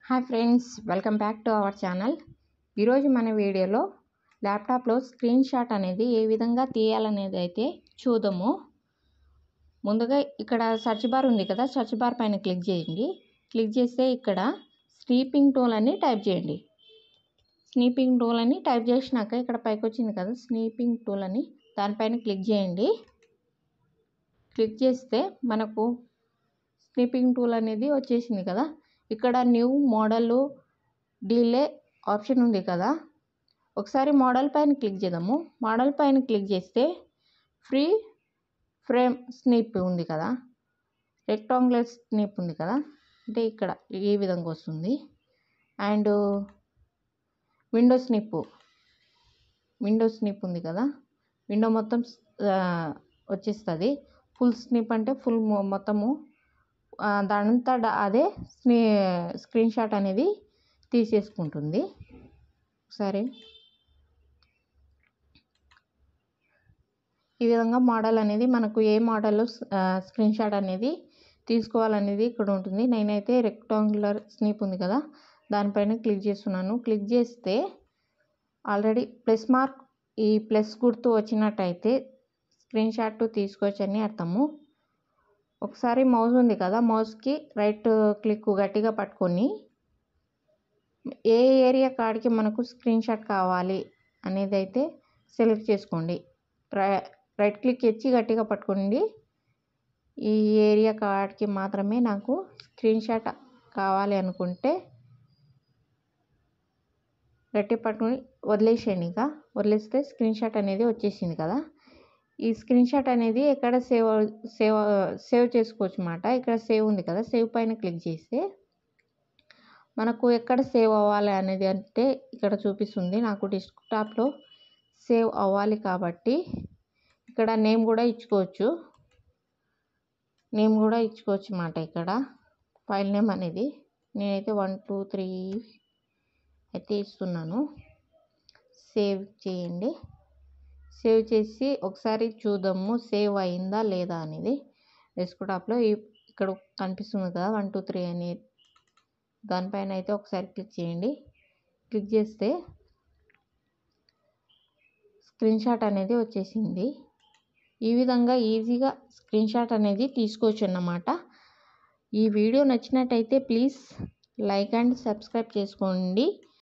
Hi friends, welcome back to our channel. ఈరోజు మన వీడియోలో ల్యాప్టాప్లో స్క్రీన్ షాట్ అనేది ఏ విధంగా తీయాలనేది అయితే చూద్దాము. ముందుగా ఇక్కడ సెర్చ్ బార్ ఉంది కదా, సెర్చ్ బార్ పైన క్లిక్ చేయండి. క్లిక్ చేస్తే ఇక్కడ స్నీపింగ్ టూల్ అని టైప్ చేయండి. స్నీపింగ్ టూల్ అని టైప్ చేసినాక ఇక్కడ పైకి వచ్చింది కదా స్నీపింగ్ టూల్ అని, దానిపైన క్లిక్ చేయండి. క్లిక్ చేస్తే మనకు స్నీపింగ్ టూల్ అనేది వచ్చేసింది కదా. ఇక్కడ న్యూ మోడల్ డిలే ఆప్షన్ ఉంది కదా, ఒకసారి మోడల్ పైన క్లిక్ చేద్దాము. మోడల్ పైన క్లిక్ చేస్తే ఫ్రీ ఫ్రేమ్ స్నీప్ ఉంది కదా, రెక్టాంగులర్ స్నీప్ ఉంది కదా, అంటే ఇక్కడ ఈ విధంగా వస్తుంది. అండ్ విండో స్నిప్ ఉంది కదా, విండో మొత్తం వచ్చేస్తుంది. ఫుల్ స్నిప్ అంటే ఫుల్ మొత్తము దానంతా అదే స్క్రీన్ షాట్ అనేది తీసేసుకుంటుంది. సరే, ఈ విధంగా మోడల్ అనేది మనకు ఏ మోడల్లో స్క్రీన్ షాట్ అనేది తీసుకోవాలనేది ఇక్కడ ఉంటుంది. నేనైతే రెక్టాంగులర్ స్నీప్ ఉంది కదా, దానిపైన క్లిక్ చేస్తున్నాను. క్లిక్ చేస్తే ఆల్రెడీ ప్లస్ మార్క్, ఈ ప్లస్ గుర్తు వచ్చినట్టయితే స్క్రీన్ షాట్ తీసుకోవచ్చని అర్థము. ఒకసారి మౌస్ ఉంది కదా, మౌస్కి రైట్ క్లిక్ గట్టిగా పట్టుకొని ఏ ఏరియా కాడికి మనకు స్క్రీన్ షాట్ కావాలి అనేది అయితే సెలెక్ట్ చేసుకోండి. రైట్ క్లిక్ ఇచ్చి గట్టిగా పట్టుకోండి. ఈ ఏరియా కాడికి మాత్రమే నాకు స్క్రీన్ షాట్ కావాలి అనుకుంటే గట్టిగా పట్టుకొని వదిలేసేయండి. ఇక వదిలేస్తే స్క్రీన్ షాట్ అనేది వచ్చేసింది కదా. ఈ స్క్రీన్ షాట్ అనేది ఎక్కడ సేవ్ చేసుకోవచ్చు అన్నమాట. ఇక్కడ సేవ్ ఉంది కదా, సేవ్ పైన క్లిక్ చేస్తే మనకు ఎక్కడ సేవ్ అవ్వాలి అనేది అంటే ఇక్కడ చూపిస్తుంది. నాకు డెస్క్టాప్లో సేవ్ అవ్వాలి కాబట్టి ఇక్కడ నేమ్ కూడా ఇచ్చుకోవచ్చు అన్నమాట. ఇక్కడ ఫైల్ నేమ్ అనేది నేనైతే 1 2 3 అయితే ఇస్తున్నాను. సేవ్ చేయండి. సేవ్ చేసి ఒకసారి చూద్దాము సేవ్ అయిందా లేదా అనేది. డెస్క్టాప్లో ఇక్కడ కనిపిస్తుంది కదా 1 2 3 అని, దానిపైన అయితే ఒకసారి క్లిక్ చేయండి. క్లిక్ చేస్తే స్క్రీన్ షాట్ అనేది వచ్చేసింది. ఈ విధంగా ఈజీగా స్క్రీన్ షాట్ అనేది తీసుకోవచ్చు అన్నమాట. ఈ వీడియో నచ్చినట్టయితే ప్లీజ్ లైక్ అండ్ సబ్స్క్రైబ్ చేసుకోండి.